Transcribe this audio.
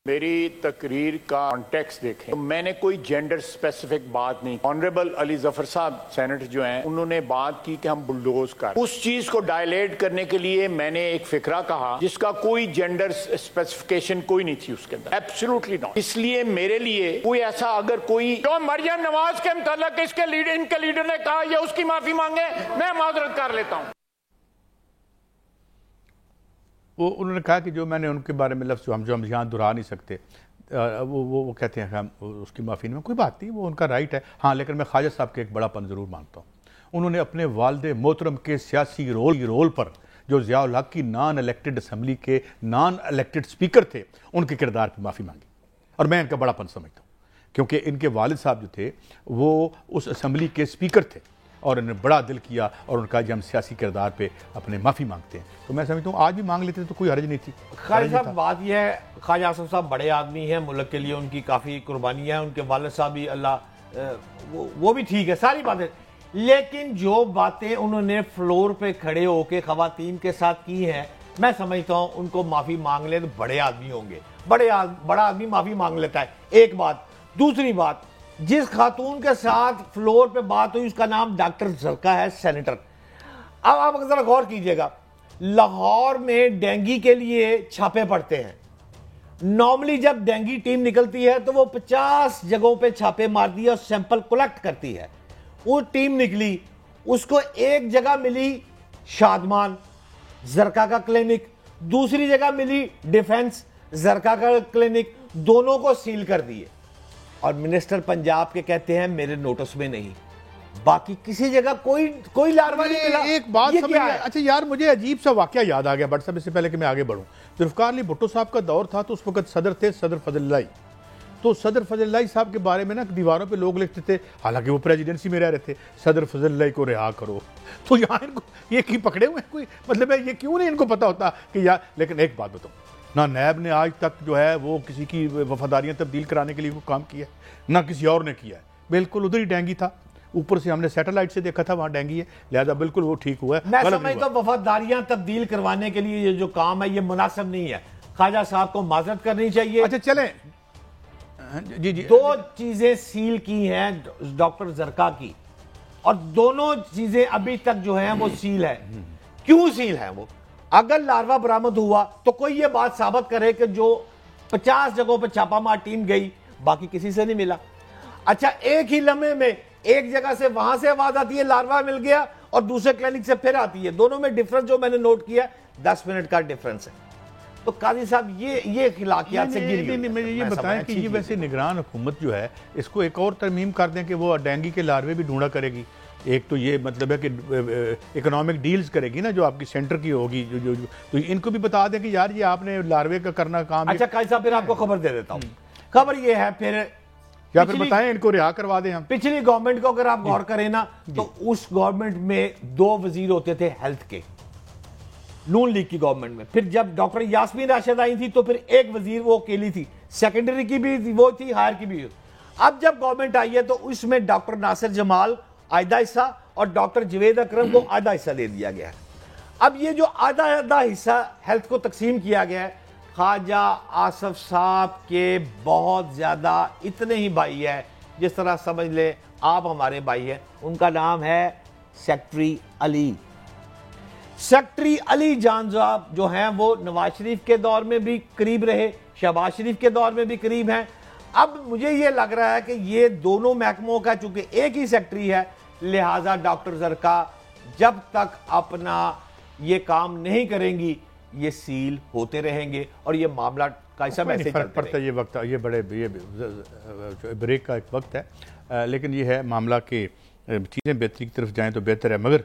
میری تقریر کا کانٹیکس دیکھیں تو میں نے کوئی جینڈر سپیسیفک بات نہیں. آنریبل علی ظفر صاحب سینیٹر جو ہیں انہوں نے بات کی کہ ہم بلڈوز کر اس چیز کو ڈائلیٹ کرنے کے لیے میں نے ایک فقرہ کہا جس کا کوئی جینڈر اسپیسیفکیشن کوئی نہیں تھی اس کے اندر, ایبسولوٹلی ناٹ. اس لیے میرے لیے کوئی ایسا اگر کوئی جو مریم نواز کے متعلق اس کے لیڈر ان کے لیڈر نے کہا یا اس کی معافی مانگے میں معذرت کر لیتا ہوں. وہ انہوں نے کہا کہ جو میں نے ان کے بارے میں لفظ جو ہم یہاں دہرا نہیں سکتے, وہ کہتے ہیں کہ اس کی معافی میں کوئی بات نہیں, وہ ان کا رائٹ ہے. ہاں لیکن میں خواجہ صاحب کے ایک بڑا پن ضرور مانتا ہوں. انہوں نے اپنے والد محترم کے سیاسی رول پر جو ضیاء الحق کی نان الیکٹڈ اسمبلی کے نان الیکٹڈ اسپیکر تھے ان کے کردار پہ معافی مانگی, اور میں ان کا بڑا پن سمجھتا ہوں کیونکہ ان کے والد صاحب جو تھے وہ اس اسمبلی کے اسپیکر تھے اور انہوں نے بڑا دل کیا اور ان کا ہم سیاسی کردار پہ اپنے معافی مانگتے ہیں. تو میں سمجھتا ہوں آج بھی مانگ لیتے تو کوئی حرج نہیں تھی. خواجہ صاحب بات یہ ہے, خواجہ آصف صاحب بڑے آدمی ہیں, ملک کے لیے ان کی کافی قربانی ہے, ان کے والد صاحب بھی اللہ وہ بھی ٹھیک ہے, ساری باتیں, لیکن جو باتیں انہوں نے فلور پہ کھڑے ہو کے خواتین کے ساتھ کی ہیں میں سمجھتا ہوں ان کو معافی مانگ لیں تو بڑے آدمی ہوں گے. بڑا آدمی معافی مانگ لیتا ہے, ایک بات. دوسری بات, جس خاتون کے ساتھ فلور پہ بات ہوئی اس کا نام ڈاکٹر زرکا ہے, سینیٹر. اب آپ ذرا غور کیجئے گا, لاہور میں ڈینگی کے لیے چھاپے پڑتے ہیں. نارملی جب ڈینگی ٹیم نکلتی ہے تو وہ 50 جگہوں پہ چھاپے مارتی ہے اور سیمپل کلیکٹ کرتی ہے. وہ ٹیم نکلی, اس کو ایک جگہ ملی شادمان زرکا کا کلینک, دوسری جگہ ملی ڈیفنس زرکا کا کلینک, دونوں کو سیل کر دیے. اور منسٹر پنجاب کے کہتے ہیں میرے نوٹس میں نہیں, باقی کسی جگہ کوئی لاروا نہیں ملا. ایک بات سمجھ گیا. اچھا یار مجھے عجیب سا واقعہ یاد آ گیا بٹ صاحب, اس سے پہلے کہ میں آگے بڑھوں. ذوالفقار علی بھٹو صاحب کا دور تھا تو اس وقت صدر تھے صدر فضل اللہ. تو صدر فضل اللہ صاحب کے بارے میں نا دیواروں پہ لوگ لکھتے تھے, حالانکہ وہ پریزیڈنسی میں رہ رہے تھے, صدر فضل اللہ کو رہا کرو. تو یہاں ان کو یہ کی پکڑے ہوئے کوئی مطلب ہے, یہ کیوں نہیں ان کو پتا ہوتا کہ یار. لیکن ایک بات بتاؤں, نہ نیب نے آج تک جو ہے وہ کسی کی وفاداریاں تبدیل کرانے کے لیے وہ کام کیا ہے, نہ کسی اور نے کیا ہے. بالکل ادھر ہی ڈینگی تھا, اوپر سے ہم نے سیٹلائٹ سے دیکھا تھا وہاں ڈینگی ہے, لہذا بالکل وہ ٹھیک ہوا ہے. میں سمجھتا ہوں وفاداریاں تبدیل کروانے کے لیے یہ جو کام ہے یہ مناسب نہیں ہے. خواجہ صاحب کو معذرت کرنی چاہیے. اچھا چلیں, جی 2 چیزیں سیل کی ہیں ڈاکٹر زرکا کی, اور دونوں چیزیں ابھی تک جو ہیں وہ سیل ہے. کیوں سیل ہے وہ؟ اگر لاروا برآمد ہوا تو کوئی یہ بات ثابت کرے کہ جو 50 جگہوں پہ چھاپا مار ٹیم گئی باقی کسی سے نہیں ملا. اچھا ایک ہی لمحے میں ایک جگہ سے وہاں سے آواز آتی ہے لاروا مل گیا اور دوسرے کلینک سے پھر آتی ہے, دونوں میں ڈیفرنس جو میں نے نوٹ کیا 10 منٹ کا ڈیفرنس ہے. تو قاضی صاحب یہ اخلاقیات سے گری ہوئی. مجھے یہ بتائیں کہ یہ ویسے نگران حکومت جو ہے اس کو ایک اور ترمیم کر دیں کہ وہ ڈینگی کے لاروے بھی ڈھونڈا کرے گی. ایک تو یہ مطلب ہے کہ اکنامک ڈیلز کرے گی نا جو آپ کی سینٹر کی ہوگی, تو ان کو بھی بتا دیں کہ یار یہ آپ نے لاروے کا کرنا کام. اچھا قاضی صاحب پھر آپ کو خبر دے دیتا ہوں. خبر یہ ہے پھر یا پھر بتائیں ان کو رہا کروا دیں ہم. پچھلی گورنمنٹ کو اگر آپ غور کریں نا تو اس گورنمنٹ میں 2 وزیر ہوتے تھے ہیلتھ کے, نون لیگ کی گورنمنٹ میں. پھر جب ڈاکٹر یاسمین راشد آئی تھی تو پھر ایک وزیر وہ اکیلی تھی, سیکنڈری کی بھی وہ تھی, ہائر کی بھی. اب جب گورنمنٹ آئی ہے تو اس میں ڈاکٹر ناصر جمال آدھا حصہ اور ڈاکٹر جوید اکرم کو آدھا حصہ دے دیا گیا ہے. اب یہ جو آدھا حصہ ہیلتھ کو تقسیم کیا گیا ہے, خواجہ آصف صاحب کے بہت زیادہ اتنے ہی بھائی ہیں, جس طرح سمجھ لیں آپ ہمارے بھائی ہیں. ان کا نام ہے سیکٹری علی. سیکٹری علی جان صاحب جو ہیں وہ نواز شریف کے دور میں بھی قریب رہے, شہباز شریف کے دور میں بھی قریب ہیں. اب مجھے یہ لگ رہا ہے کہ یہ دونوں محکموں کا چونکہ ایک ہی سیکٹری ہے, لہٰذا ڈاکٹر زرکا جب تک اپنا یہ کام نہیں کریں گی یہ سیل ہوتے رہیں گے اور یہ معاملہ کیسا ایسے فرق پڑتا ہے. یہ وقت یہ بڑے بریک کا ایک وقت ہے, لیکن یہ ہے معاملہ کہ چیزیں بہتری کی طرف جائیں تو بہتر ہے. مگر